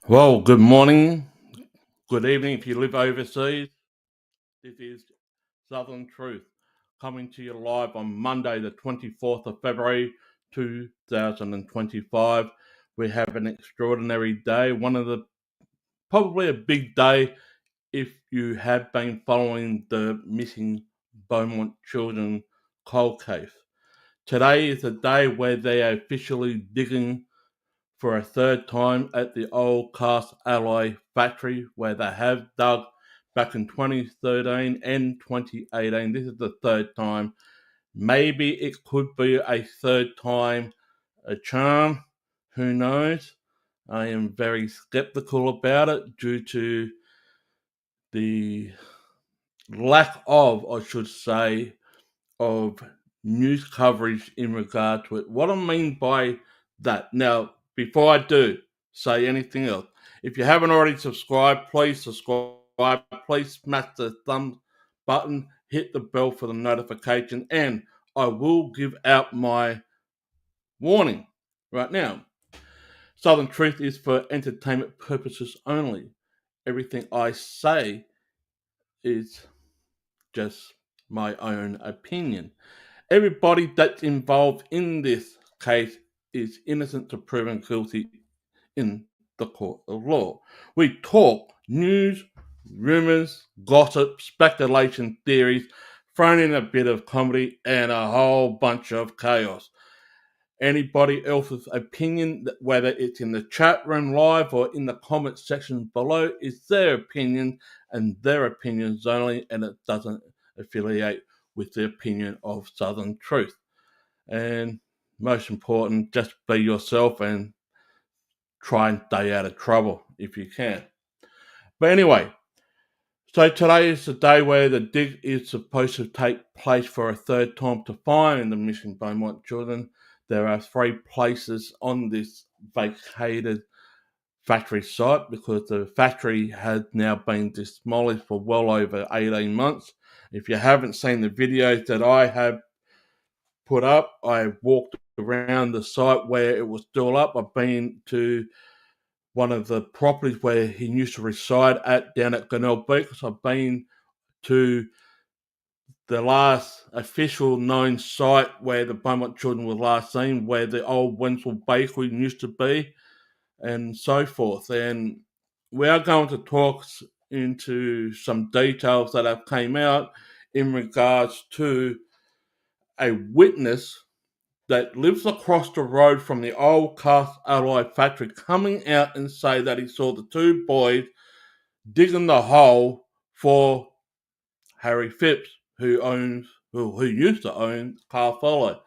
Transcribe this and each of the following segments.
Well, good morning, good evening if you live overseas. This is Southern Truth coming to you live on Monday, the 24th of February 2025. We have an extraordinary day, probably a big day if you have been following the missing Beaumont children cold case. Today is the day where they are officially digging for a third time at the old Castalloy factory where they have dug back in 2013 and 2018. This is the third time. Maybe it could be a third time a charm. Who knows? I am very skeptical about it due to the lack of, I should say, of news coverage in regard to it. What I mean by that, now, before I do say anything else, if you haven't already subscribed, please subscribe. Please smash the thumbs button, hit the bell for the notification, and I will give out my warning right now. Southern Truth is for entertainment purposes only. Everything I say is just my own opinion. Everybody that's involved in this case is innocent to proven guilty in the court of law. We talk news, rumors, gossip, speculation, theories, thrown in a bit of comedy, and a whole bunch of chaos. Anybody else's opinion, whether it's in the chat room live or in the comment section below, is their opinion and their opinions only, and it doesn't affiliate with the opinion of Southern Truth. And most important, just be yourself and try and stay out of trouble if you can. But anyway, so today is the day where the dig is supposed to take place for a third time to find the missing Beaumont children. There are 3 places on this vacated factory site because the factory has now been demolished for well over 18 months. If you haven't seen the videos that I have put up, I walked around the site where it was still up. I've been to one of the properties where he used to reside at down at Gurnell Beach. I've been to the last official known site where the Beaumont children were last seen, where the old Wenzel Bakery used to be, and so forth. And we are going to talk into some details that have came out in regards to a witness that lives across the road from the old Castalloy factory coming out and say that he saw the two boys digging the hole for Harry Phipps, who used to own Castalloy.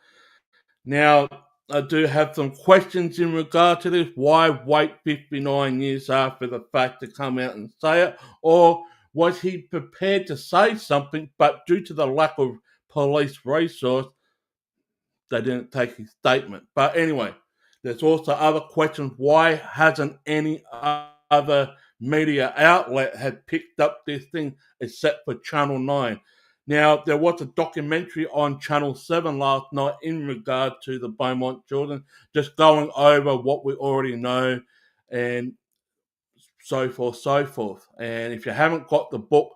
Now, I do have some questions in regard to this. Why wait 59 years after the fact to come out and say it? Or was he prepared to say something, but due to the lack of police resource, they didn't take his statement? But anyway, there's also other questions. Why hasn't any other media outlet had picked up this thing except for Channel 9? Now, there was a documentary on Channel 7 last night in regard to the Beaumont children, just going over what we already know and so forth, so forth. And if you haven't got the book,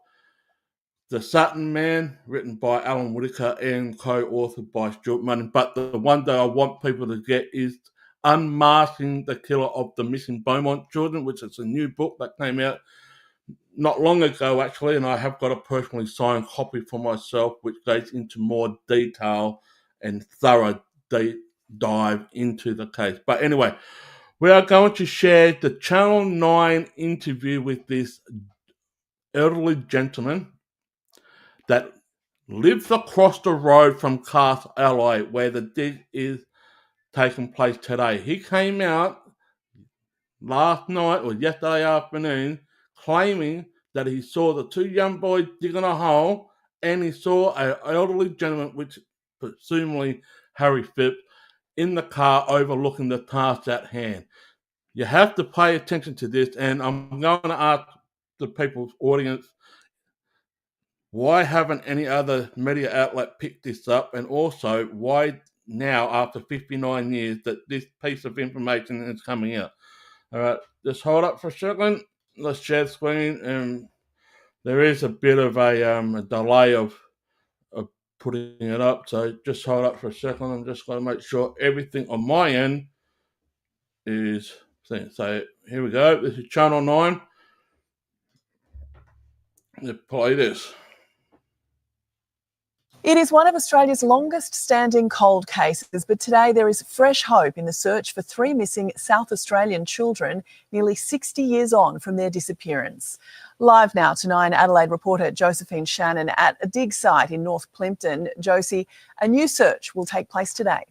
The Sutton Man, written by Alan Whitaker and co-authored by Stuart Munn, but the one that I want people to get is Unmasking the Killer of the Missing Beaumont Children, which is a new book that came out not long ago, actually, and I have got a personally signed copy for myself, which goes into more detail and thorough dive into the case. But anyway, we are going to share the Channel 9 interview with this elderly gentleman that lives across the road from Castalloy, where the dig is taking place today. He came out last night or yesterday afternoon claiming that he saw the two young boys digging a hole and he saw an elderly gentleman, which presumably Harry Phipps, in the car overlooking the task at hand. You have to pay attention to this, and I'm going to ask the people's audience, why haven't any other media outlet picked this up? And also, why now, after 59 years, that this piece of information is coming out? All right, just hold up for a second. Let's share the screen. And there is a bit of a delay of putting it up, so just hold up for a second. I'm just going to make sure everything on my end is... So here we go. This is Channel 9. Let's play this. It is one of Australia's longest standing cold cases, but today there is fresh hope in the search for three missing South Australian children nearly 60 years on from their disappearance. Live now to 9 Adelaide reporter Josephine Shannon at a dig site in North Plympton. Josie, a new search will take place today.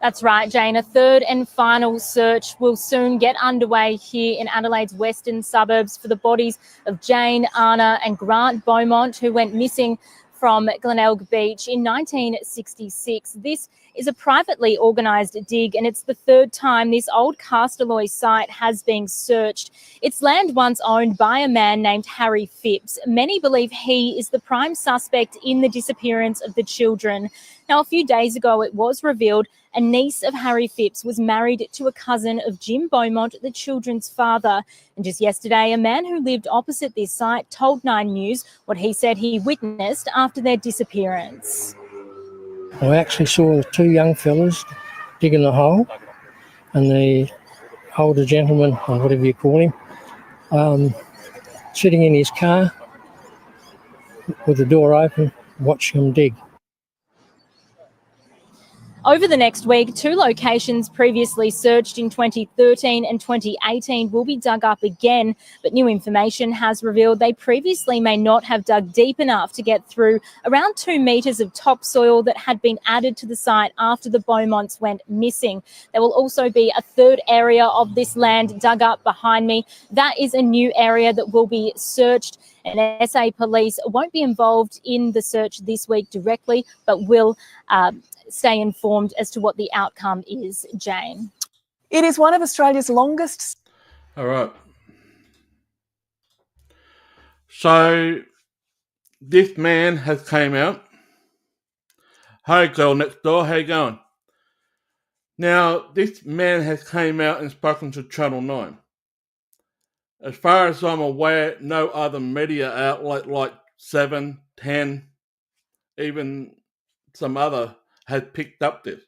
That's right, Jane. A third and final search will soon get underway here in Adelaide's western suburbs for the bodies of Jane, Anna and Grant Beaumont, who went missing from Glenelg Beach in 1966. This is a privately organised dig, and it's the third time this old Castalloy site has been searched. It's land once owned by a man named Harry Phipps. Many believe he is the prime suspect in the disappearance of the children. Now, a few days ago, it was revealed a niece of Harry Phipps was married to a cousin of Jim Beaumont, the children's father. And just yesterday, a man who lived opposite this site told 9 News what he said he witnessed after their disappearance. I actually saw the two young fellas digging the hole, and the older gentleman, or whatever you call him, sitting in his car with the door open, watching them dig. Over the next week, 2 locations previously searched in 2013 and 2018 will be dug up again, but new information has revealed they previously may not have dug deep enough to get through around 2 metres of topsoil that had been added to the site after the Beaumonts went missing. There will also be a third area of this land dug up behind me. That is a new area that will be searched, and SA Police won't be involved in the search this week directly, but will stay informed as to what the outcome is, Jane. It is one of Australia's longest... All right. So this man has came out. Hi, girl next door. How you going? Now, this man has came out and spoken to Channel 9. As far as I'm aware, no other media outlet like 7, 10, even some other had picked up this.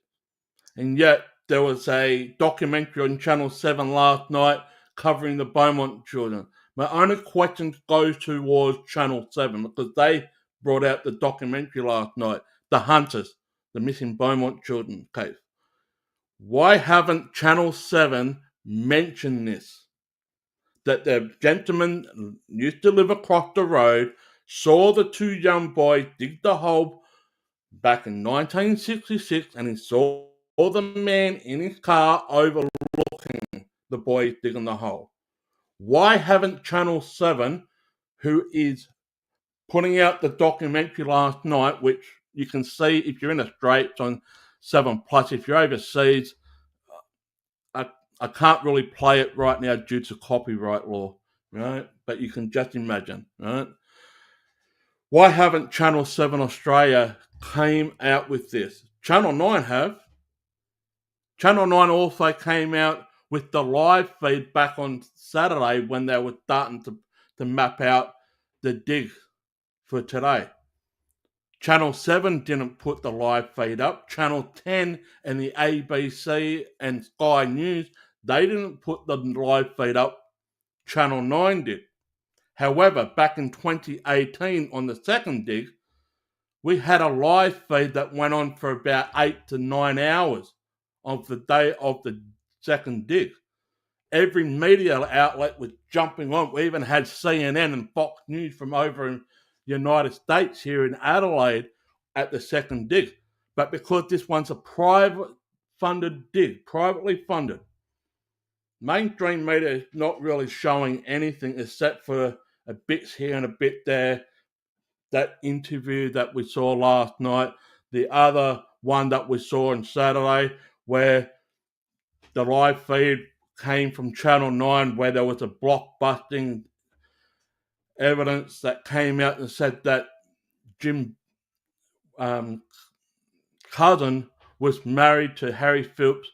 And yet there was a documentary on Channel 7 last night covering the Beaumont children. My only question goes towards Channel 7 because they brought out the documentary last night, The Hunters, the missing Beaumont children case. Why haven't Channel 7 mentioned this? That the gentleman used to live across the road, saw the two young boys dig the hole back in 1966, and he saw the man in his car overlooking the boys digging the hole. Why haven't Channel 7, who is putting out the documentary last night, which you can see if you're in the Straits on 7 Plus, if you're overseas, I can't really play it right now due to copyright law, right? But you can just imagine, right? Why haven't Channel 7 Australia came out with this? Channel 9 have. Channel 9 also came out with the live feed back on Saturday when they were starting to map out the dig for today. Channel 7 didn't put the live feed up. Channel 10 and the ABC and Sky News, they didn't put the live feed up. Channel 9 did. However, back in 2018 on the second dig, we had a live feed that went on for about 8 to 9 hours of the day of the second dig. Every media outlet was jumping on. We even had CNN and Fox News from over in the United States here in Adelaide at the second dig. But because this one's a private funded dig, privately funded, mainstream media is not really showing anything except for a bit here and a bit there. That interview that we saw last night, the other one that we saw on Saturday, where the live feed came from Channel 9, where there was a blockbusting evidence that came out and said that Jim cousin was married to Harry Phipps'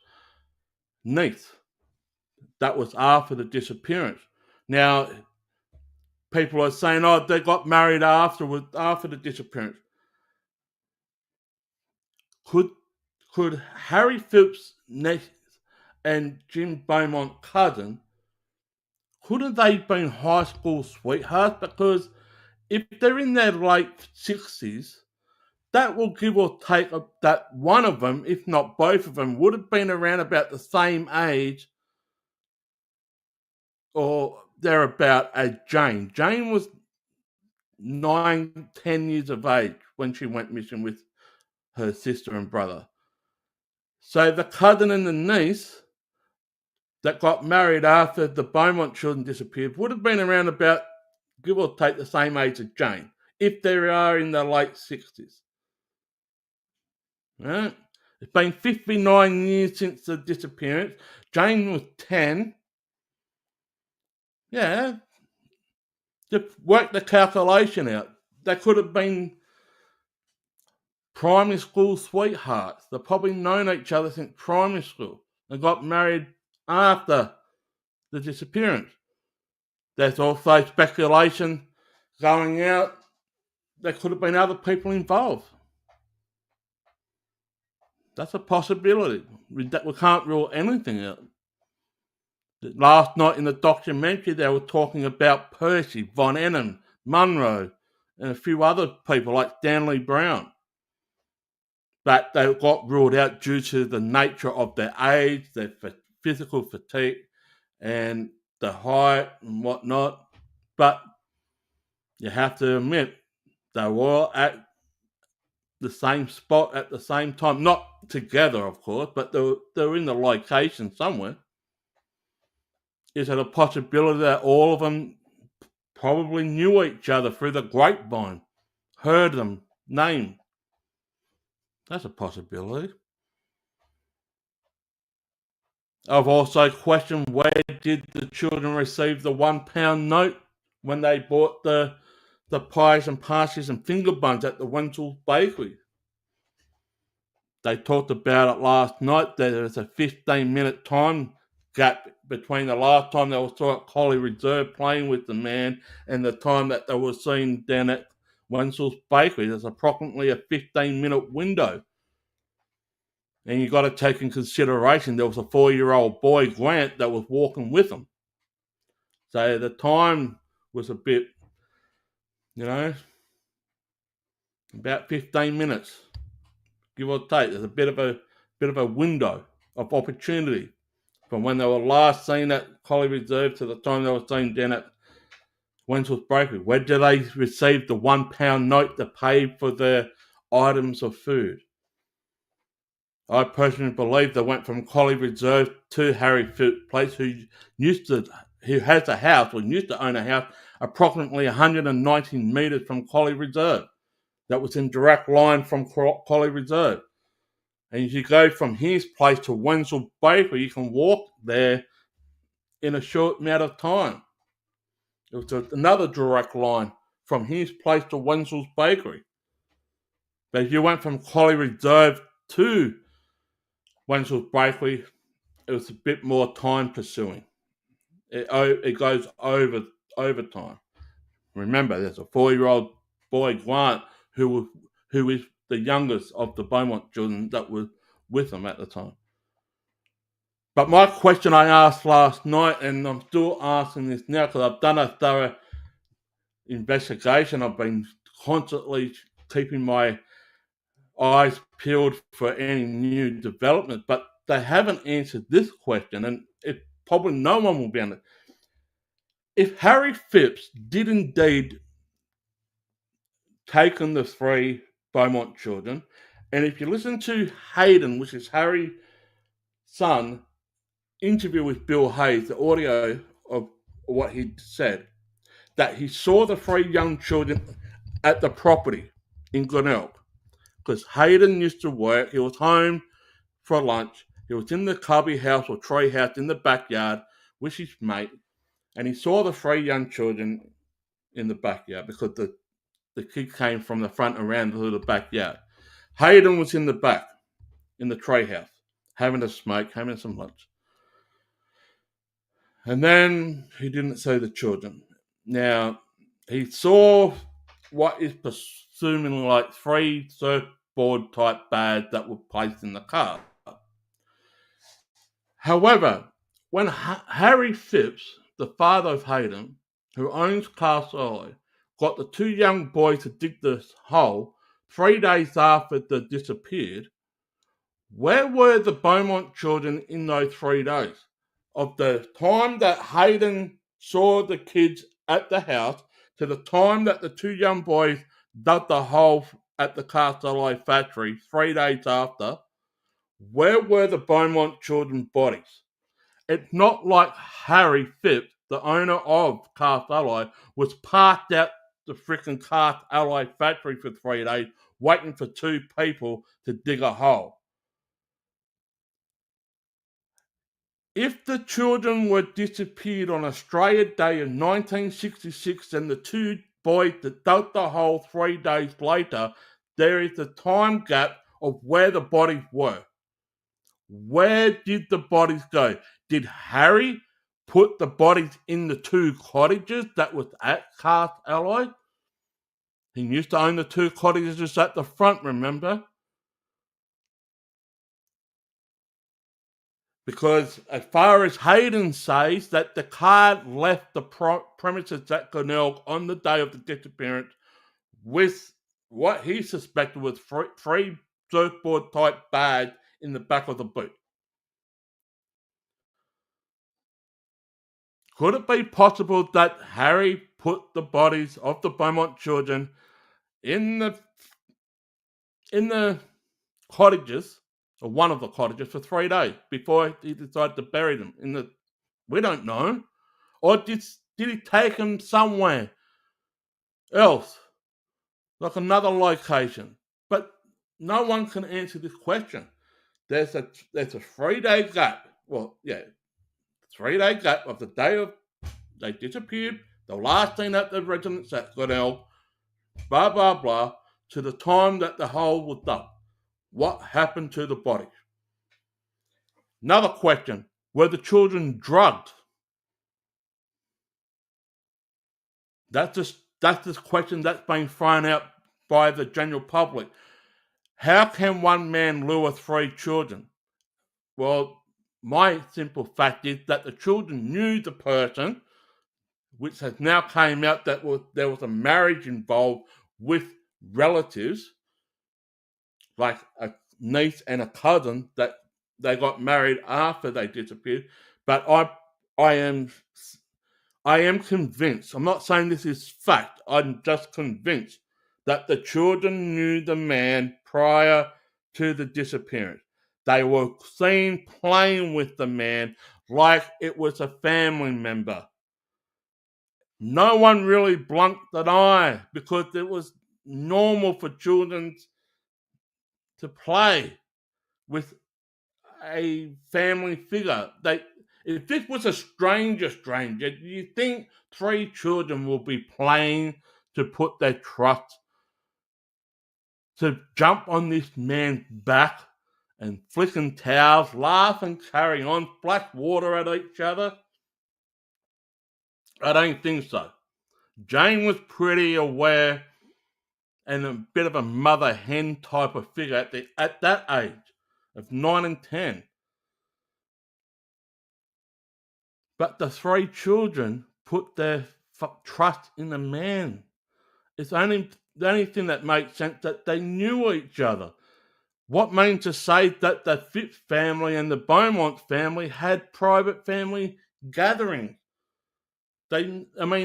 niece. That was after the disappearance. Now, people are saying, oh, they got married after the disappearance. Could Harry Phipps' niece and Jim Beaumont cousin, couldn't they have been high school sweethearts? Because if they're in their late 60s, that will give or take that one of them, if not both of them, would have been around about the same age or thereabout as Jane. Jane was 9, 10 years of age when she went missing with her sister and brother. So the cousin and the niece that got married after the Beaumont children disappeared would have been around about, give or take, the same age as Jane, if they are in their late 60s. Right? It's been 59 years since the disappearance. Jane was 10. Yeah. Just work the calculation out. They could have been primary school sweethearts. They've probably known each other since primary school and got married after the disappearance. There's also speculation going out there could have been other people involved. That's a possibility. We can't rule anything out. Last night in the documentary, they were talking about Percy, Von Enham, Munro, and a few other people like Stanley Brown. But they got ruled out due to the nature of their age, their physical fatigue, and the height and whatnot. But you have to admit, they were at the same spot at the same time. Not together, of course, but they were in the location somewhere. Is it a possibility that all of them probably knew each other through the grapevine, heard them, name? That's a possibility. I've also questioned where did the children receive the £1 note when they bought the pies and pasties and finger buns at the Wenzel's Bakery. They talked about it last night. There was a 15-minute time gap between the last time they were saw at Collie Reserve playing with the man and the time that they were seen down at Wenzel's Bakery. There's approximately a 15-minute window. And you've got to take in consideration there was a 4-year-old boy, Grant, that was walking with them. So the time was a bit, about 15 minutes, give or take. There's a bit of a window of opportunity from when they were last seen at Collie Reserve to the time they were seen down at Wentworth Bakery. Where did they receive the £1 note to pay for their items of food? I personally believe they went from Collie Reserve to Harry Phipps' place, who has a house, or used to own a house, approximately 190 metres from Collie Reserve. That was in direct line from Collie Reserve. And if you go from his place to Wentworth Bakery, you can walk there in a short amount of time. It was another direct line from his place to Wentworth Bakery. But if you went from Collie Reserve to Wentworth Bakery, it was a bit more time pursuing. It goes over time. Remember, there's a 4-year-old boy, Grant, who is the youngest of the Beaumont children that was with them at the time. But my question I asked last night, and I'm still asking this now because I've done a thorough investigation. I've been constantly keeping my eyes peeled for any new developments, but they haven't answered this question, and probably no one will be able to. If Harry Phipps did indeed take on the 3 Beaumont children, and if you listen to Hayden, which is Harry's son, interview with Bill Hayes, the audio of what he said, that he saw the 3 young children at the property in Glenelg, because Hayden used to work. He was home for lunch. He was in the cubby house or tree house in the backyard with his mate, and he saw the 3 young children in the backyard because the kid came from the front around to the backyard. Hayden was in the back, in the tree house, having a smoke, having some lunch. And then he didn't see the children. Now, he saw what is presumably like 3 surfboard type bags that were placed in the car. However, when Harry Phipps, the father of Hayden, who owns Castalloy, got the 2 young boys to dig this hole 3 days after they disappeared, where were the Beaumont children in those 3 days? Of the time that Hayden saw the kids at the house to the time that the 2 young boys dug the hole at the Castalloy factory 3 days after, where were the Beaumont children's bodies? It's not like Harry Phipps, the owner of Castalloy, was parked out the freaking Castalloy factory for 3 days waiting for 2 people to dig a hole. If the children were disappeared on Australia Day in 1966 and the 2 boys that dug the hole 3 days later, there is a time gap of where the bodies were. Where did the bodies go? Did Harry put the bodies in the 2 cottages that was at Castalloy? He used to own the 2 cottages at the front, remember? Because as far as Hayden says, that the car left the premises at Glenelg on the day of the disappearance with what he suspected was 3 surfboard type bags in the back of the boot. Could it be possible that Harry put the bodies of the Beaumont children in the cottages, or one of the cottages, for 3 days before he decided to bury them we don't know. Or did he take them somewhere else, like another location? But no one can answer this question. There's a 3-day gap. Well, yeah, 3-day gap of the day of they disappeared, the last seen at the residence at Glenelg, blah, blah, blah, to the time that the hole was dug. What happened to the bodies? Another question, were the children drugged? That's this question that's been thrown out by the general public. How can one man lure 3 children? Well, my simple fact is that the children knew the person which has now came out that there was a marriage involved with relatives, like a niece and a cousin, that they got married after they disappeared. But I am convinced, I'm not saying this is fact, I'm just convinced that the children knew the man prior to the disappearance. They were seen playing with the man like it was a family member. No one really blinked an eye because it was normal for children to play with a family figure. If this was a stranger, do you think 3 children will be playing to put their trust, to jump on this man's back and flicking towels, laugh and carry on, splash water at each other? I don't think so. Jane was pretty aware and a bit of a mother hen type of figure at that age of 9 and 10. But the 3 children put their trust in the man. It's the only thing that makes sense, that they knew each other. What means to say that the Phipps family and the Beaumont family had private family gatherings? It's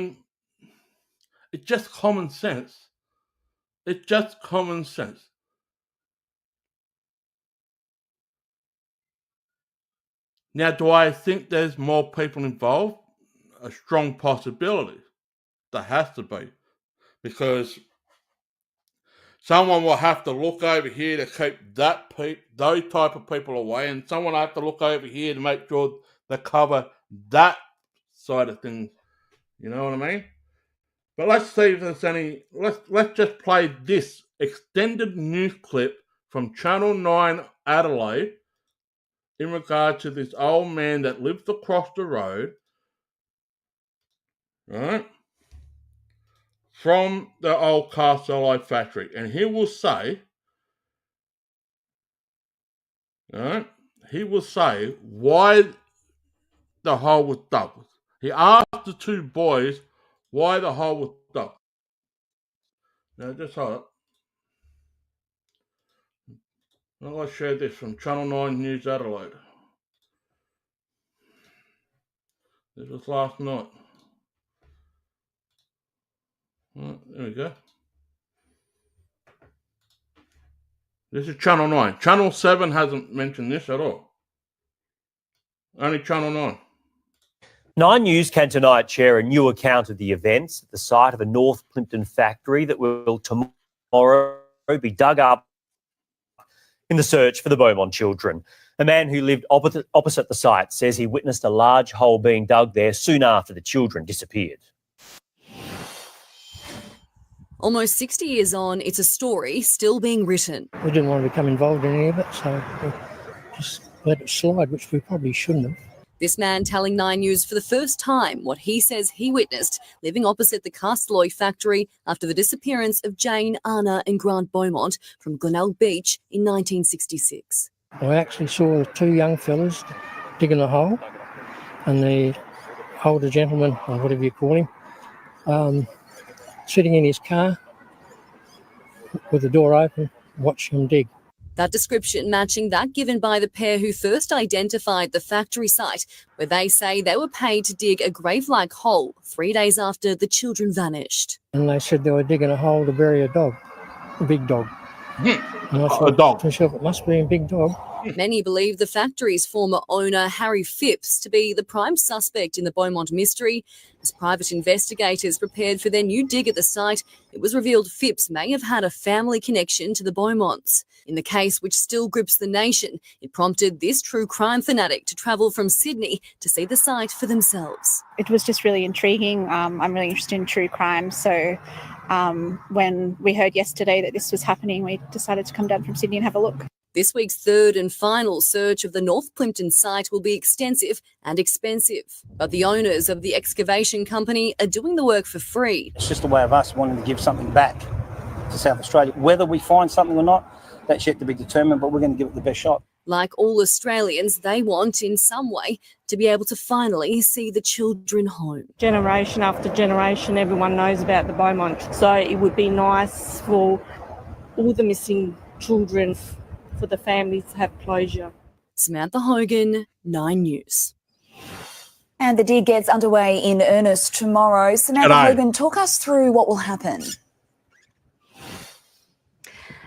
just common sense. It's just common sense. Now, do I think there's more people involved? A strong possibility. There has to be. Because someone will have to look over here to keep those type of people away, and someone will have to look over here to make sure they cover that side of things. You know what I mean? But let's see if there's any. Let's just play this extended news clip from Channel 9 Adelaide in regard to this old man that lives across the road, right, from the old Castalloy factory. And he will say, right, why the hole was dug. He asked the 2 boys why the hole was dug. Now, just hold it. I'm going to share this from Channel 9 News Adelaide. This was last night. Right, there we go. This is Channel 9. Channel 7 hasn't mentioned this at all. Only Channel 9. 9 News can tonight share a new account of the events at the site of a North Plympton factory that will tomorrow be dug up in the search for the Beaumont children. A man who lived opposite the site says he witnessed a large hole being dug there soon after the children disappeared. Almost 60 years on, it's a story still being written. We didn't want to become involved in any of it, so we just let it slide, which we probably shouldn't have. This man telling 9 News for the first time what he says he witnessed living opposite the Castalloy factory after the disappearance of Jane, Anna and Grant Beaumont from Glenelg Beach in 1966. I actually saw the 2 young fellas digging a hole, and the older gentleman, or whatever you call him, sitting in his car with the door open, watching them dig. That description matching that given by the pair who first identified the factory site, where they say they were paid to dig a grave-like hole 3 days after the children vanished. And they said they were digging a hole to bury a dog, a big dog. And I thought, A dog. to myself, it must be a big dog. Many believe the factory's former owner, Harry Phipps, to be the prime suspect in the Beaumont mystery. As private investigators prepared for their new dig at the site, it was revealed Phipps may have had a family connection to the Beaumonts. In the case which still grips the nation, it prompted this true crime fanatic to travel from Sydney to see the site for themselves. It was just really intriguing. I'm really interested in true crime, so when we heard yesterday that this was happening, we decided to come down from Sydney and have a look. This week's third and final search of the North Plympton site will be extensive and expensive. But the owners of the excavation company are doing the work for free. It's just a way of us wanting to give something back to South Australia. Whether we find something or not, that's yet to be determined, but we're going to give it the best shot. Like all Australians, they want, in some way, to be able to finally see the children home. Generation after generation, everyone knows about the Beaumont. So it would be nice for all the missing children, for the families to have closure. Samantha Hogan, 9 News. And the dig gets underway in earnest tomorrow. Samantha Hogan, talk us through what will happen.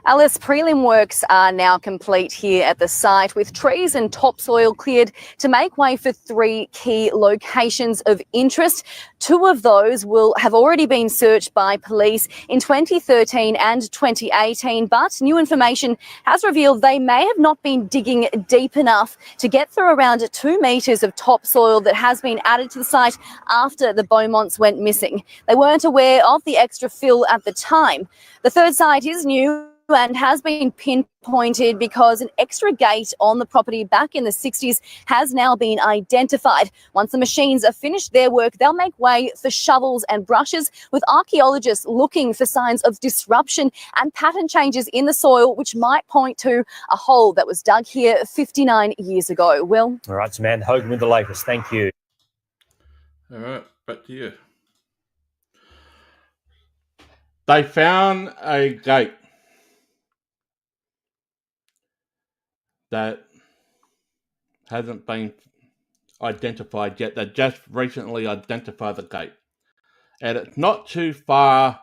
Alice, prelim works are now complete here at the site, with trees and topsoil cleared to make way for 3 key locations of interest. 2 of those will have already been searched by police in 2013 and 2018, but new information has revealed they may have not been digging deep enough to get through around 2 metres of topsoil that has been added to the site after the Beaumonts went missing. They weren't aware of the extra fill at the time. The third site is new and has been pinpointed because an extra gate on the property back in the 60s has now been identified. Once the machines are finished their work, they'll make way for shovels and brushes, with archaeologists looking for signs of disruption and pattern changes in the soil, which might point to a hole that was dug here 59 years ago. Will? All right, Samantha Hogan with the latest. Thank you. All right, back to you. They found a gate that hasn't been identified yet. They just recently identified the gate. And it's not too far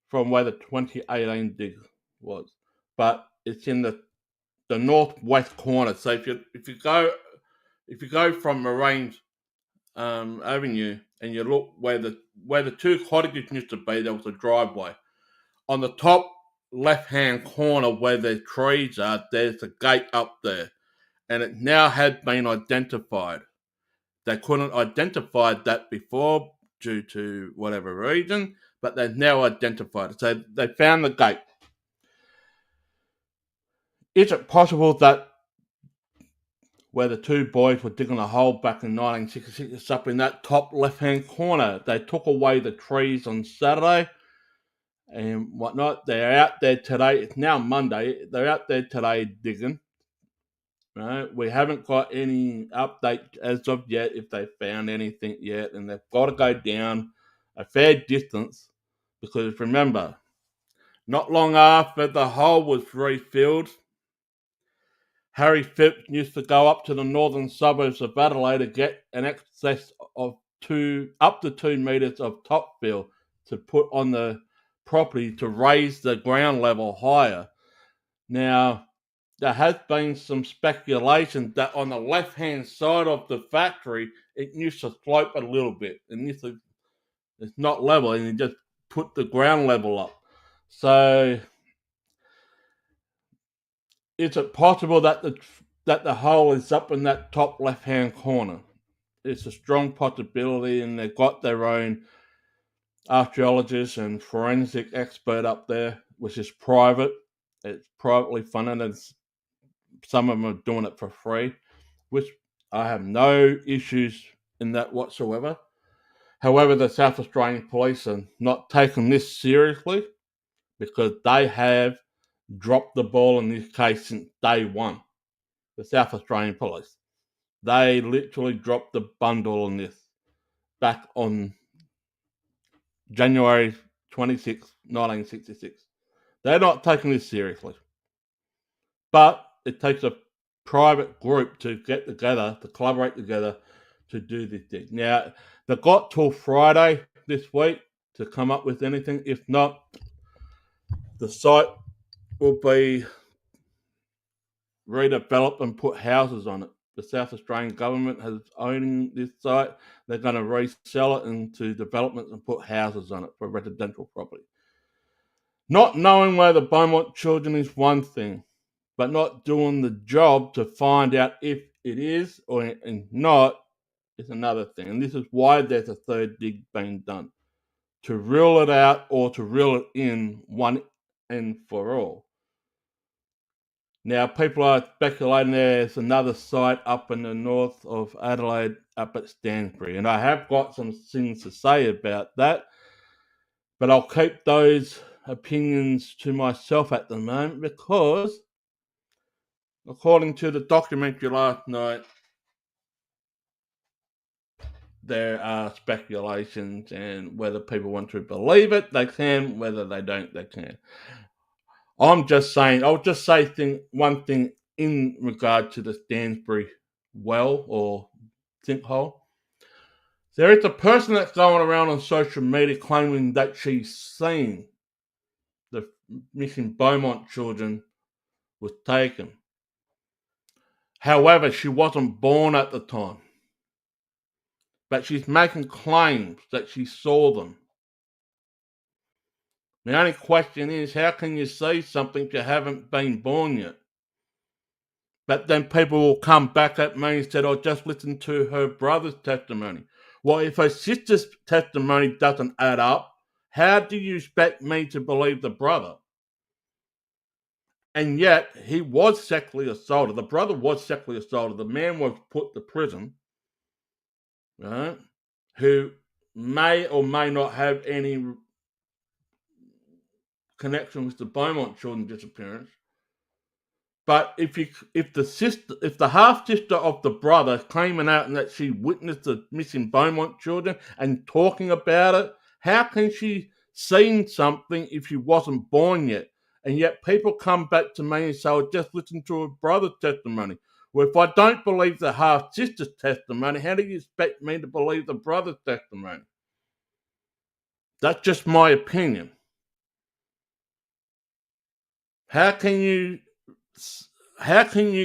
from where the 2018 dig was, but it's in the northwest corner. So if you go from Moraines Avenue and you look where the 2 cottages used to be, there was a driveway. On the top left-hand corner where the trees are, there's a gate up there, and it now has been identified. They couldn't identify that before due to whatever reason, but they've now identified it. So they found the gate. Is it possible that where the 2 boys were digging a hole back in 1966, it's up in that top left-hand corner? They took away the trees on Saturday and whatnot. They're out there today. It's now Monday. They're out there today digging. Right? We haven't got any update as of yet if they found anything yet, and they've got to go down a fair distance because remember, not long after the hole was refilled, Harry Phipps used to go up to the northern suburbs of Adelaide to get an excess of up to 2 metres of top fill to put on the property to raise the ground level higher. Now, there has been some speculation that on the left-hand side of the factory, it used to slope a little bit, and it's not level, and you just put the ground level up. So, is it possible that the hole is up in that top left-hand corner? It's a strong possibility, and they've got their own archaeologist and forensic expert up there, which is private. It's privately funded, and some of them are doing it for free, which I have no issues in that whatsoever. However, the South Australian Police are not taking this seriously because they have dropped the ball in this case since day one. The South Australian Police. They literally dropped the bundle on this back on January 26, 1966. They're not taking this seriously. But it takes a private group to get together, to collaborate together to do this thing. Now, they've got till Friday this week to come up with anything. If not, the site will be redeveloped and put houses on it. The South Australian government has owning this site. They're going to resell it into developments and put houses on it for residential property. Not knowing where the Beaumont children is one thing, but not doing the job to find out if it is or not is another thing. And this is why there's a third dig being done, to rule it out or to rule it in one and for all. Now, people are speculating there's another site up in the north of Adelaide, up at Stansbury. And I have got some things to say about that, but I'll keep those opinions to myself at the moment because according to the documentary last night, there are speculations, and whether people want to believe it, they can. Whether they don't, they can. I'm just saying, I'll just say one thing in regard to the Stansbury well or sinkhole. There is a person that's going around on social media claiming that she's seen the missing Beaumont children was taken. However, she wasn't born at the time. But she's making claims that she saw them. The only question is, how can you see something you haven't been born yet? But then people will come back at me and say, "Oh, just listen to her brother's testimony." Well, if her sister's testimony doesn't add up, how do you expect me to believe the brother? And yet, he was sexually assaulted. The brother was sexually assaulted. The man was put to prison, right? Who may or may not have any connection with the Beaumont children's disappearance. But if the half sister of the brother claiming out that she witnessed the missing Beaumont children and talking about it, how can she seen something if she wasn't born yet? And yet people come back to me and say, "Oh, just listen to her brother's testimony." Well, if I don't believe the half sister's testimony, how do you expect me to believe the brother's testimony? That's just my opinion. How can you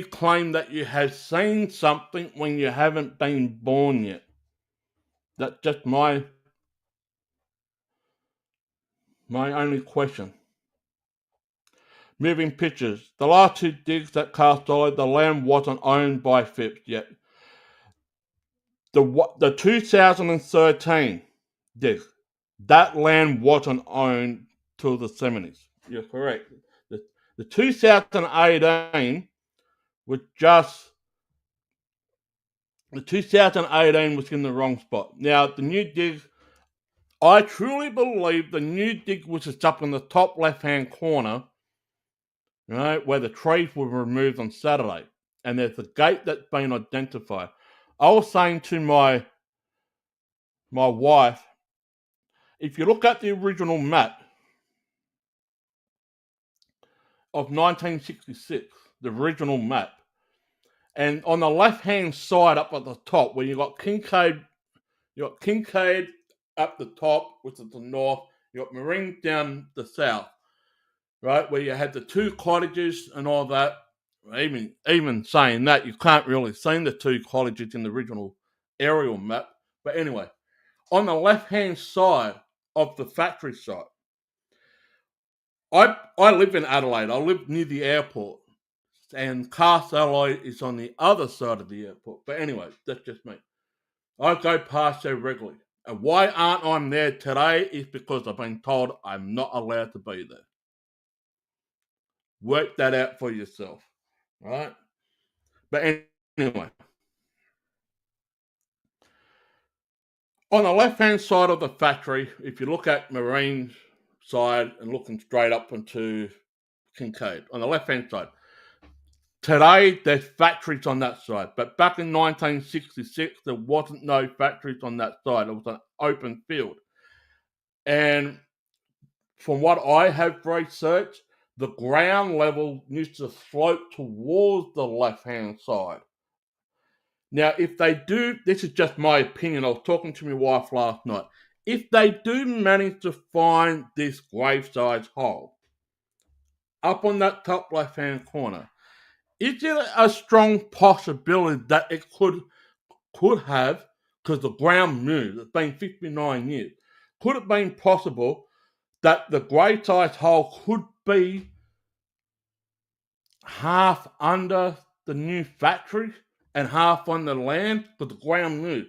claim that you have seen something when you haven't been born yet? That's just my only question. Moving pictures. The last two digs at Castalloy, the land wasn't owned by Phipps yet. The 2013 dig, that land wasn't owned till the 70s. You're correct. The 2018 was just... The 2018 was in the wrong spot. Now, the new dig, I truly believe the new dig was just up in the top left-hand corner, right, where the trees were removed on Saturday. And there's a gate that's been identified. I was saying to my wife, if you look at the original map of 1966, the original map, and on the left-hand side up at the top, where you got Kincaid up the top, which is the north, you got Marine down the south, right, where you had the two cottages and all that. Even saying that, you can't really see the two cottages in the original aerial map. But anyway, on the left-hand side of the factory site, I live in Adelaide. I live near the airport, and Castalloy is on the other side of the airport. But anyway, that's just me. I go past there regularly. And why aren't I there today is because I've been told I'm not allowed to be there. Work that out for yourself, right? But anyway, on the left-hand side of the factory, if you look at Marine's side and looking straight up into Kincaid, on the left-hand side, today there's factories on that side. But back in 1966, there wasn't no factories on that side. It was an open field. And from what I have researched, the ground level used to slope towards the left-hand side. Now, if they do, this is just my opinion, I was talking to my wife last night. If they do manage to find this grave-sized hole up on that top left-hand corner, is there a strong possibility that it could have, because the ground moved, it's been 59 years, could it have been possible that the grave-sized hole could be half under the new factory and half on the land? Because the ground moved.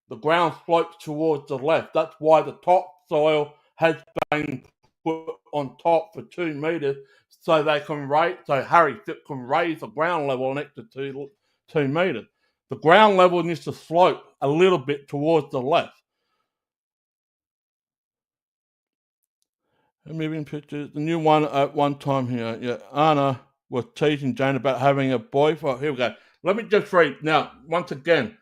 The ground slopes towards the left. That's why the topsoil has been put on top for 2 meters, so Harry Phipps can raise the ground level an extra 2 meters. The ground level needs to slope a little bit towards the left. Moving pictures. The new one at one time here. Yeah, Anna was teasing Jane about having a boyfriend. Here we go. Let me just read. Now, once again,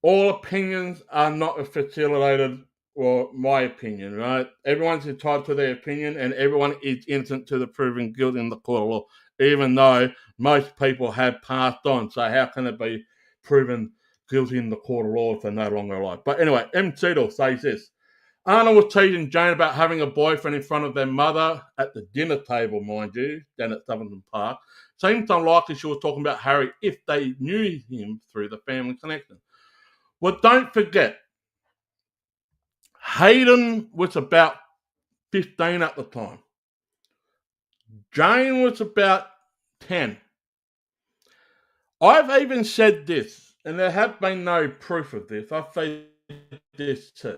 all opinions are not facilitated or my opinion, right? Everyone's entitled to their opinion and everyone is innocent to the proven guilty in the court of law, even though most people have passed on. So how can it be proven guilty in the court of law if they're no longer alive? But anyway, M. Cheadle says this. Anna was teasing Jane about having a boyfriend in front of their mother at the dinner table, mind you, down at Southampton Park. Seems unlikely she was talking about Harry if they knew him through the family connection. Well, don't forget, Hayden was about 15 at the time. Jane was about 10. I've even said this, and there have been no proof of this. I've said this too.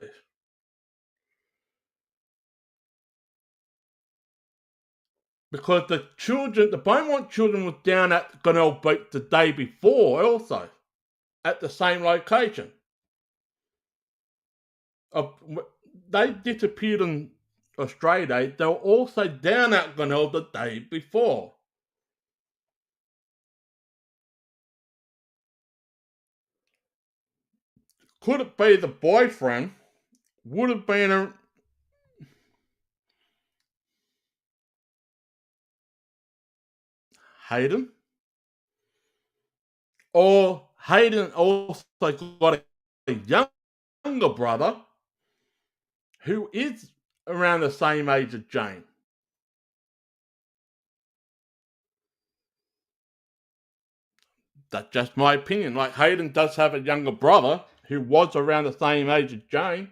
Because the Beaumont children were down at Glenelg Beach the day before also, at the same location. They disappeared on Australia Day. They were also down at Glenelg the day before. Could it be the boyfriend would have been Hayden? Or Hayden also got a younger brother who is around the same age as Jane. That's just my opinion. Like, Hayden does have a younger brother who was around the same age as Jane.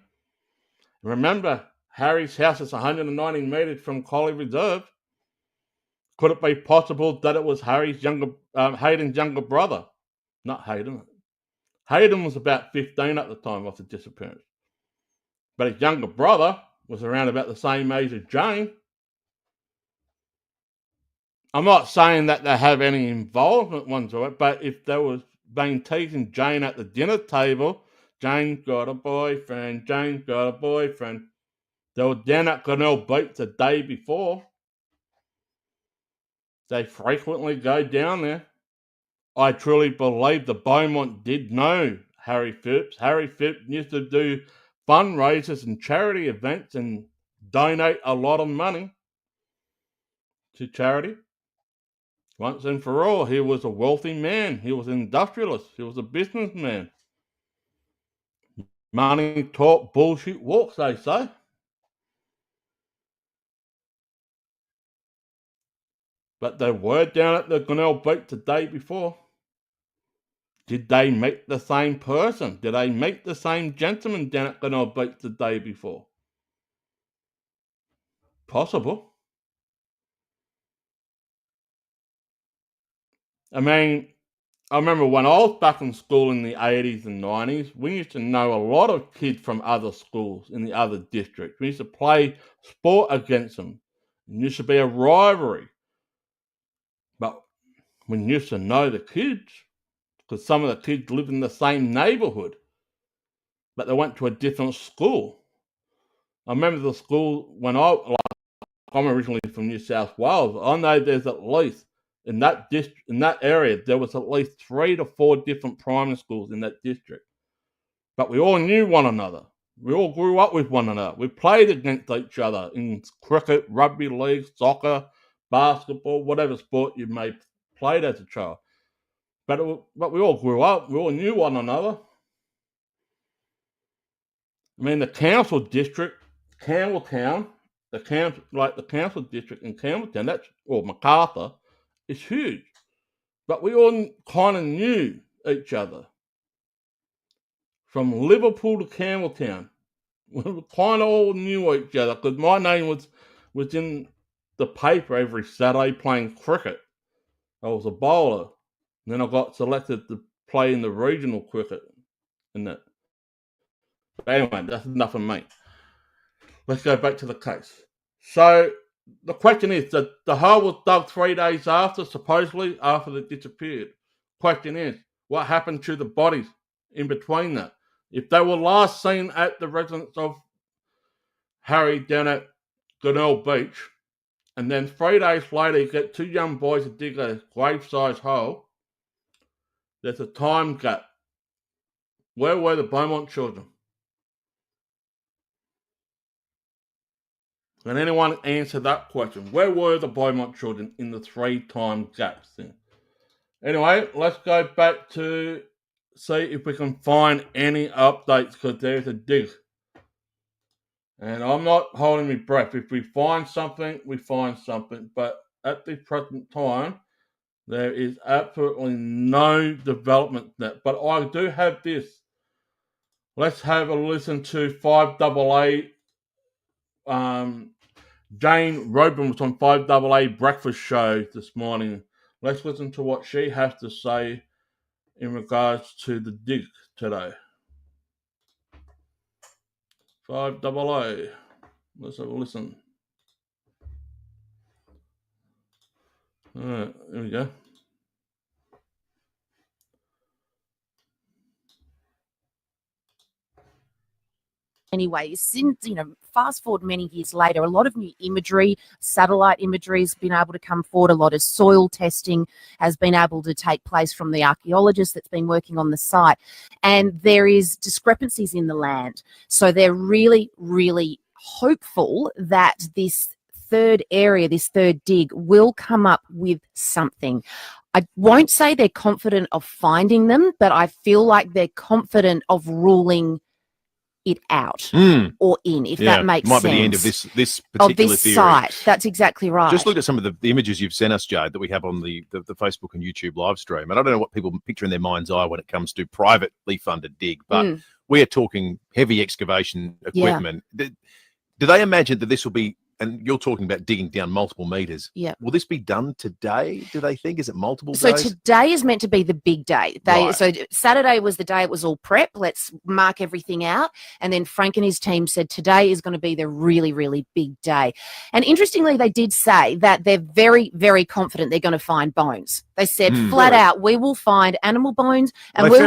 Remember, Harry's house is 190 metres from Collie Reserve. Could it be possible that it was Hayden's younger brother? Not Hayden. Hayden was about 15 at the time of the disappearance. But his younger brother was around about the same age as Jane. I'm not saying that they have any involvement whatsoever, but if they was being teasing Jane at the dinner table, Jane's got a boyfriend, Jane's got a boyfriend. They were down at Glenelg Beach the day before. They frequently go down there. I truly believe the Beaumont did know Harry Phipps. Harry Phipps used to do fundraisers and charity events and donate a lot of money to charity. Once and for all, he was a wealthy man. He was an industrialist. He was a businessman. Money talk, bullshit walks, they say. But they were down at the Glenelg Beach the day before. Did they meet the same person? Did they meet the same gentleman down at Glenelg Beach the day before? Possible. I mean, I remember when I was back in school in the 80s and 90s, we used to know a lot of kids from other schools in the other districts. We used to play sport against them. It used to be a rivalry. But we used to know the kids because some of the kids lived in the same neighbourhood, but they went to a different school. I remember the school when I'm originally from New South Wales. I know there's at least in that area there was at least 3 to 4 different primary schools in that district. But we all knew one another. We all grew up with one another. We played against each other in cricket, rugby league, soccer, basketball, whatever sport you may have played as a child. But we all grew up. We all knew one another. I mean, the council district, Campbelltown, the council district in Campbelltown, Macarthur, is huge. But we all kind of knew each other. From Liverpool to Campbelltown, we kind of all knew each other because my name was in the paper every Saturday playing cricket. I was a bowler. And then I got selected to play in the regional cricket. But anyway, that's enough of me. Let's go back to the case. So the question is that the hole was dug 3 days after, supposedly after they disappeared. Question is, what happened to the bodies in between that? If they were last seen at the residence of Harry down at Glenelg Beach and then 3 days later you get two young boys to dig a grave-sized hole, there's a time gap. Where were the Beaumont children? Can anyone answer that question? Where were the Beaumont children in the 3-time gap thing? Anyway, let's go back to see if we can find any updates, because there's a dig. And I'm not holding my breath. If we find something, we find something. But at the present time, there is absolutely no development there. But I do have this. Let's have a listen to 5AA. Jane Robin was on 5AA Breakfast Show this morning. Let's listen to what she has to say in regards to the dig today. 5AA. Let's have a listen. All right, here we go. Anyway, since, fast forward many years later, a lot of new imagery, satellite imagery has been able to come forward. A lot of soil testing has been able to take place from the archaeologist that's been working on the site. And there is discrepancies in the land. So they're really, really hopeful that this third area, this third dig, will come up with something. I won't say they're confident of finding them, but I feel like they're confident of ruling it out or in, if that makes sense. Might be the end of this particular theory. Site. That's exactly right. Just look at some of the images you've sent us, Jade, that we have on the Facebook and YouTube live stream. And I don't know what people picture in their mind's eye when it comes to privately funded dig, but we are talking heavy excavation equipment. Yeah. Do they imagine that this will be, and you're talking about digging down multiple meters. Yeah. Will this be done today, do they think? Is it multiple days? So today is meant to be the big day. So Saturday was the day it was all prep. Let's mark everything out. And then Frank and his team said today is going to be the really, really big day. And interestingly, they did say that they're very, very confident they're going to find bones. They said flat out, we will find animal bones and they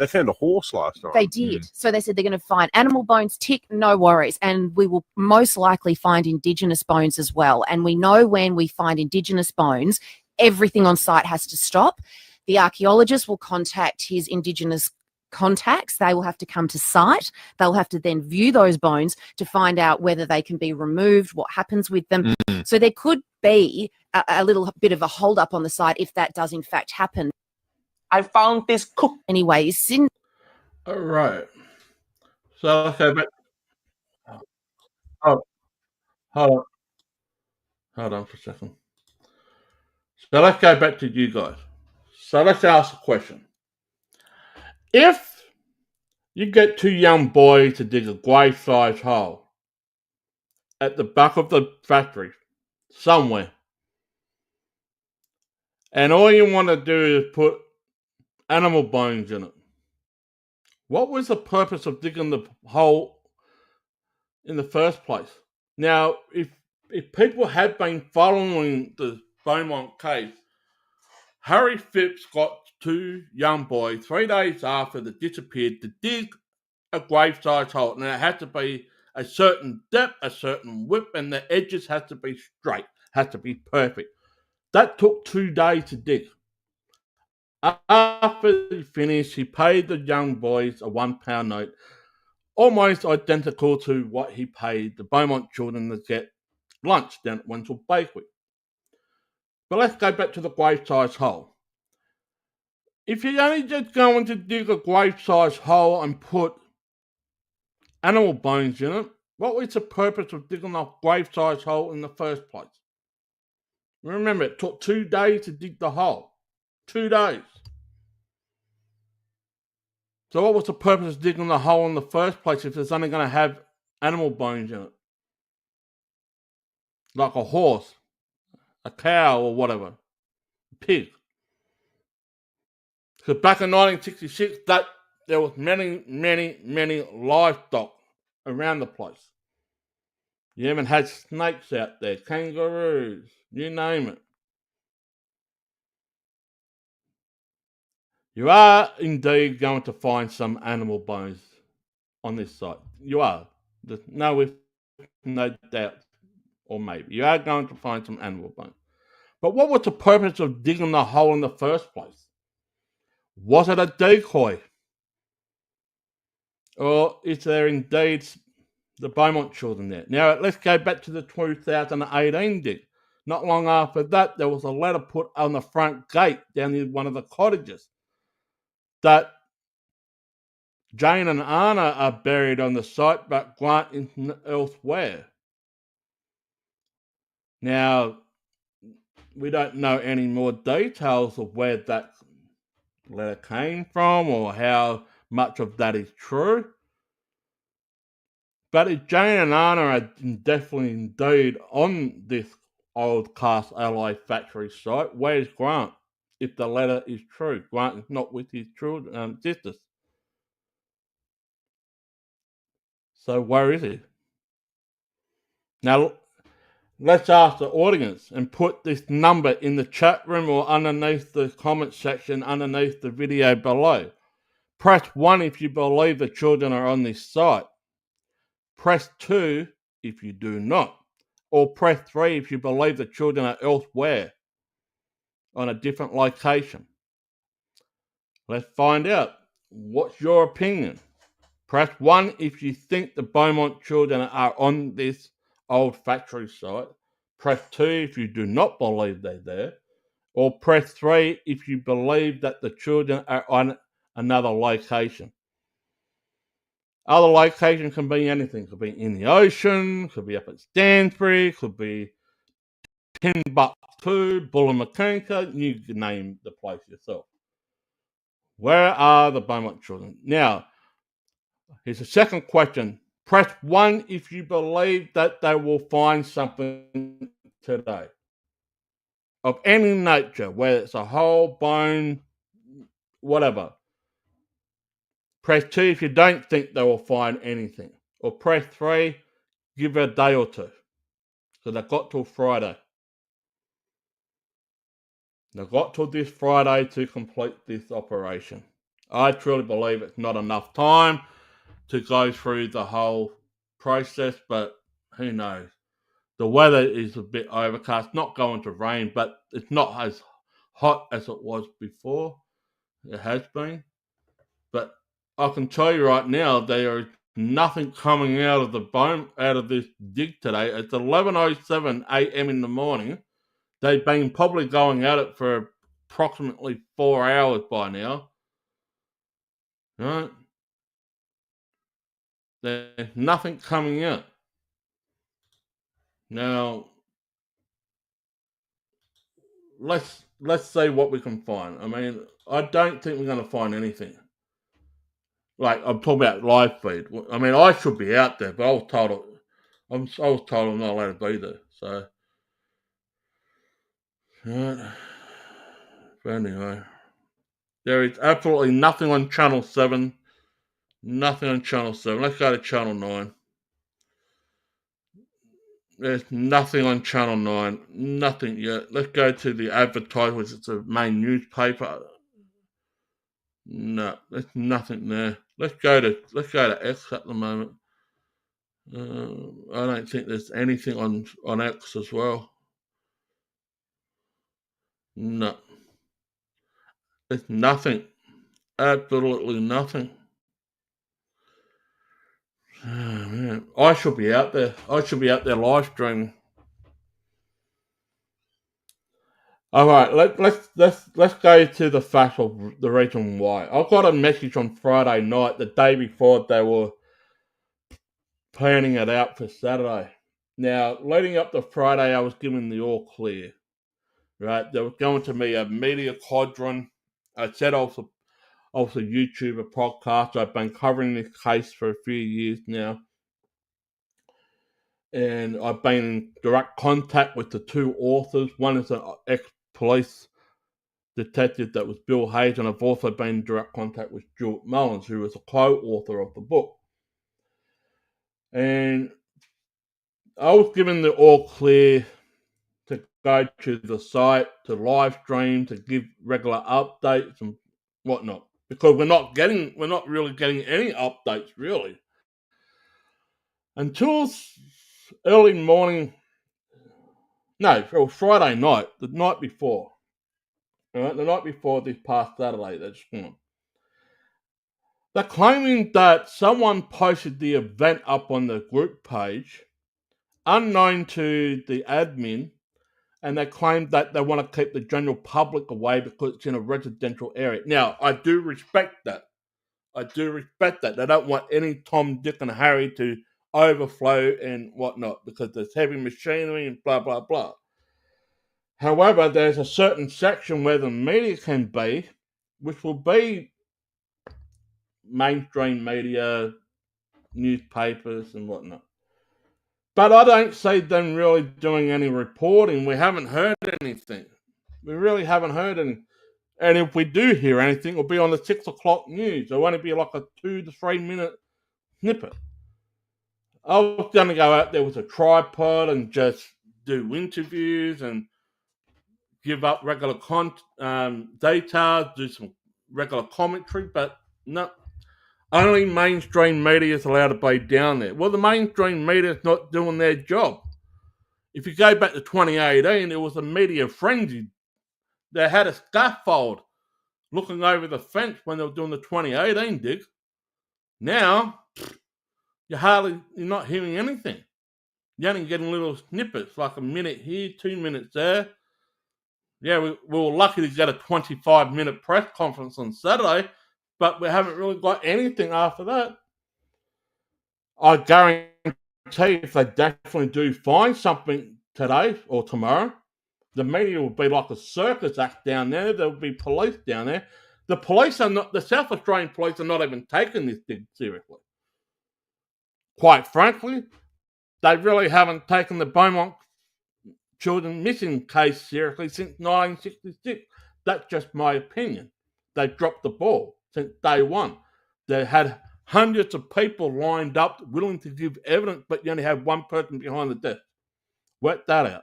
found a horse last night. They did. So they said they're going to find animal bones, tick, no worries. And we will most likely find Indigenous bones as well. And we know when we find Indigenous bones, everything on site has to stop. The archaeologist will contact his Indigenous contacts. They will have to come to site. They'll have to then view those bones to find out whether they can be removed, what happens with them. So there could be a little bit of a hold up on the site if that does in fact happen. I found this cook. Anyway, all right. So, okay, but hold on for a second. So let's go back to you guys. So let's ask a question. If you get two young boys to dig a grave-sized hole at the back of the factory somewhere, and all you want to do is put animal bones in it, what was the purpose of digging the hole in the first place? Now, if people had been following the Beaumont case, Harry Phipps got two young boys 3 days after they disappeared to dig a grave-sized hole. Now, it had to be a certain depth, a certain width, and the edges had to be straight, had to be perfect. That took 2 days to dig. After he finished, he paid the young boys a £1 note, almost identical to what he paid the Beaumont children to get lunch down at Wenzel Bakery. But let's go back to the grave-sized hole. If you're only just going to dig a grave-sized hole and put animal bones in it, what was the purpose of digging a grave-sized hole in the first place? Remember, it took 2 days to dig the hole. 2 days. So what was the purpose of digging the hole in the first place if it's only going to have animal bones in it? Like a horse, a cow or whatever, a pig. Because back in 1966, there was many livestock around the place. You even had snakes out there, kangaroos, you name it. You are indeed going to find some animal bones on this site. You are. There's no doubt or maybe you are going to find some animal bones. But what was the purpose of digging the hole in the first place? Was it a decoy? Or is there indeed the Beaumont children there? Now, let's go back to the 2018 dig. Not long after that, there was a letter put on the front gate down near one of the cottages that Jane and Anna are buried on the site, but Grant is elsewhere. Now, we don't know any more details of where that letter came from or how much of that is true. But if Jane and Anna are definitely indeed on this old Castalloy factory site, where's Grant? If the letter is true, Grant is not with his children, sisters. So where is he? Now, let's ask the audience and put this number in the chat room or underneath the comment section underneath the video below. Press 1 if you believe the children are on this site. Press 2 if you do not. Or press 3 if you believe the children are elsewhere on a different location. Let's find out. What's your opinion? Press 1 if you think the Beaumont children are on this old factory site. Press 2 if you do not believe they're there. Or press 3 if you believe that the children are on another location. Other locations can be anything. Could be in the ocean, could be up at Stansbury, could be Timbuktu, Bullamakenka, you can name the place yourself. Where are the Beaumont children? Now, here's the second question. Press 1 if you believe that they will find something today. Of any nature, whether it's a whole bone, whatever. Press 2 if you don't think they will find anything. Or press 3, give it a day or two. So they've got till Friday. They've got till this Friday to complete this operation. I truly believe it's not enough time to go through the whole process, but who knows? The weather is a bit overcast, not going to rain, but it's not as hot as it was before. It has been. But I can tell you right now, there is nothing coming out of this dig today. It's 11:07 a.m. in the morning. They've been probably going at it for approximately 4 hours by now. Right? There's nothing coming out. Now, let's see what we can find. I mean, I don't think we're going to find anything. Like, I'm talking about live feed. I mean, I should be out there, but I was told I'm not allowed to be there. So, right. But anyway, there is absolutely nothing on Channel 7. Nothing on Channel 7. Let's go to Channel 9. There's nothing on Channel 9. Nothing yet. Let's go to the advertisement. It's a main newspaper. No, there's nothing there. Let's go to X at the moment. I don't think there's anything on X as well. No. There's nothing. Absolutely nothing. Oh, man. I should be out there. I should be out there live streaming. All right, let's go to the fact of the reason why. I got a message on Friday night, the day before they were planning it out for Saturday. Now, leading up to Friday, I was given the all clear. Right, there was going to be a media quadrant. I said also YouTube, a podcast. I've been covering this case for a few years now. And I've been in direct contact with the two authors. One is an ex-police detective that was Bill Hayes, and I've also been in direct contact with Stuart Mullins, who was a co-author of the book. And I was given the all clear to go to the site, to live stream, to give regular updates and whatnot. Because we're not really getting any updates really. Until early morning No, it was Friday night, the night before. All right, the night before this past Saturday that's gone. They're claiming that someone posted the event up on the group page, unknown to the admin, and they claim that they want to keep the general public away because it's in a residential area. Now, I do respect that. They don't want any Tom, Dick, and Harry to overflow and whatnot because there's heavy machinery and blah, blah, blah. However, there's a certain section where the media can be, which will be mainstream media, newspapers, and whatnot. But I don't see them really doing any reporting. We haven't heard anything. We really haven't heard anything. And if we do hear anything, it'll be on the 6 o'clock news. It'll only be like a 2 to 3 minute snippet. I was going to go out there with a tripod and just do interviews and give up regular details, do some regular commentary, but no. Only mainstream media is allowed to be down there. Well, the mainstream media is not doing their job. If you go back to 2018, it was a media frenzy. They had a scaffold looking over the fence when they were doing the 2018 dig. Now, you're not hearing anything. You're only getting little snippets, like a minute here, 2 minutes there. Yeah, we were lucky to get a 25-minute press conference on Saturday, but we haven't really got anything after that. I guarantee if they definitely do find something today or tomorrow, the media will be like a circus act down there. There will be police down there. The South Australian police are not even taking this thing seriously. Quite frankly, they really haven't taken the Beaumont children missing case seriously since 1966. That's just my opinion. They dropped the ball since day one. They had hundreds of people lined up willing to give evidence, but you only have one person behind the desk. Work that out.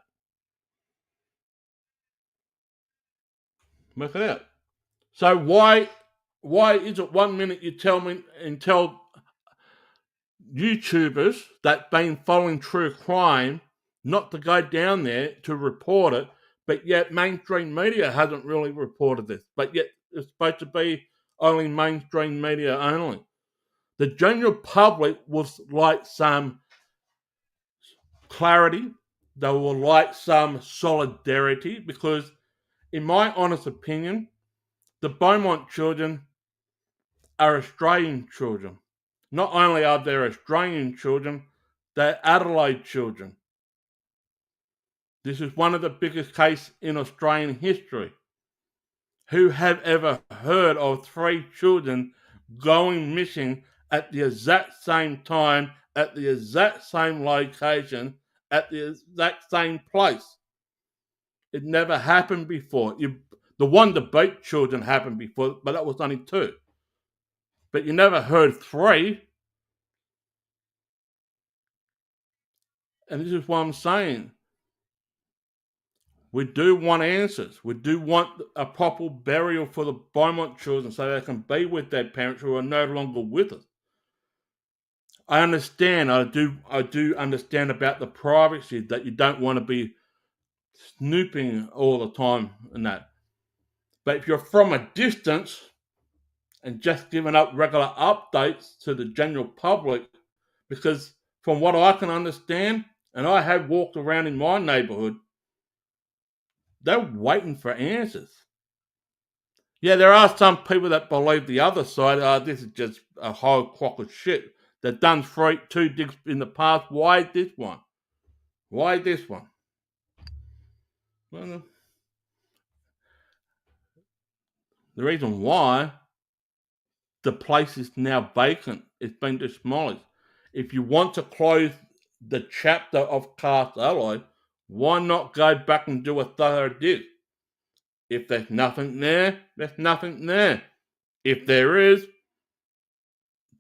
Work it out. So why is it 1 minute you tell YouTubers that been following true crime not to go down there to report it, but yet mainstream media hasn't really reported this, but yet it's supposed to be only mainstream media only. The general public was like some clarity, they were like some solidarity, because in my honest opinion, the Beaumont children are Australian children. Not only are they Australian children, they're Adelaide children. This is one of the biggest cases in Australian history. Who have ever heard of 3 children going missing at the exact same time, at the exact same location, at the exact same place? It never happened before. The Wonder Beach children happened before, but that was only 2. But you never heard 3. And this is what I'm saying. We do want answers. We do want a proper burial for the Beaumont children so they can be with their parents who are no longer with us. I understand. I do understand about the privacy, that you don't want to be snooping all the time and that. But if you're from a distance and just giving up regular updates to the general public, because from what I can understand, and I have walked around in my neighbourhood, they're waiting for answers. Yeah, there are some people that believe the other side. This is just a whole crock of shit. They've done 2 digs in the past. Why this one? Why this one? Well, the reason why, the place is now vacant. It's been demolished. If you want to close the chapter of Castalloy, why not go back and do a thorough dig? If there's nothing there, there's nothing there. If there is,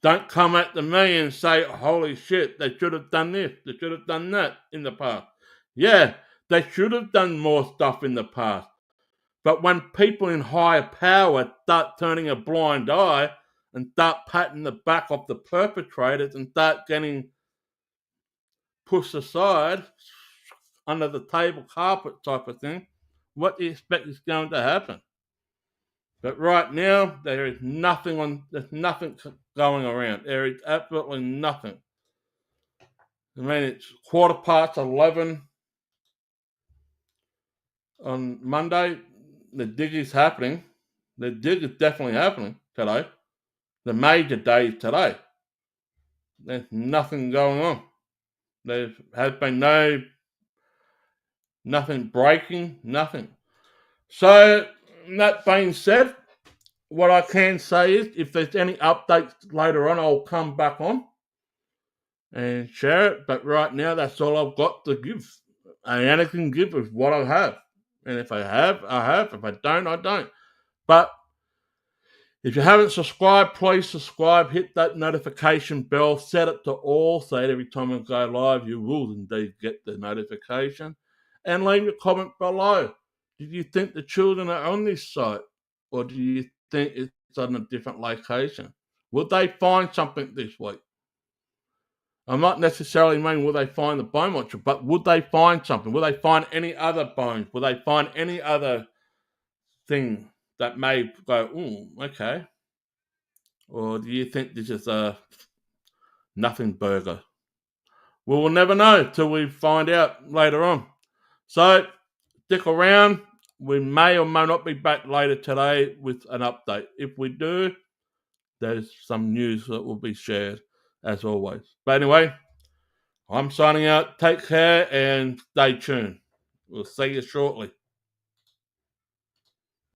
don't come at me and say, holy shit, they should have done this, they should have done that in the past. Yeah, they should have done more stuff in the past. But when people in higher power start turning a blind eye and start patting the back of the perpetrators and start getting pushed aside, under the table carpet type of thing, what do you expect is going to happen? But right now, there's nothing going around. There is absolutely nothing. I mean, it's 11:15 on Monday. The dig is happening. The dig is definitely happening today. The major day is today. There's nothing going on. There has been nothing breaking, nothing. So, that being said, what I can say is if there's any updates later on, I'll come back on and share it. But right now, that's all I've got to give. And anything to give is what I have. And if I have, I have. If I don't, I don't. But if you haven't subscribed, please subscribe. Hit that notification bell. Set it to all so that every time I go live, you will indeed get the notification. And leave your comment below. Do you think the children are on this site? Or do you think it's on a different location? Will they find something this week? I'm not necessarily meaning will they find the Beaumont, but would they find something? Will they find any other bones? Will they find any other thing that may go, okay? Or do you think this is a nothing burger? Well, we'll never know till we find out later on. So, stick around. We may or may not be back later today with an update. If we do, there's some news that will be shared, as always. But anyway, I'm signing out. Take care and stay tuned. We'll see you shortly.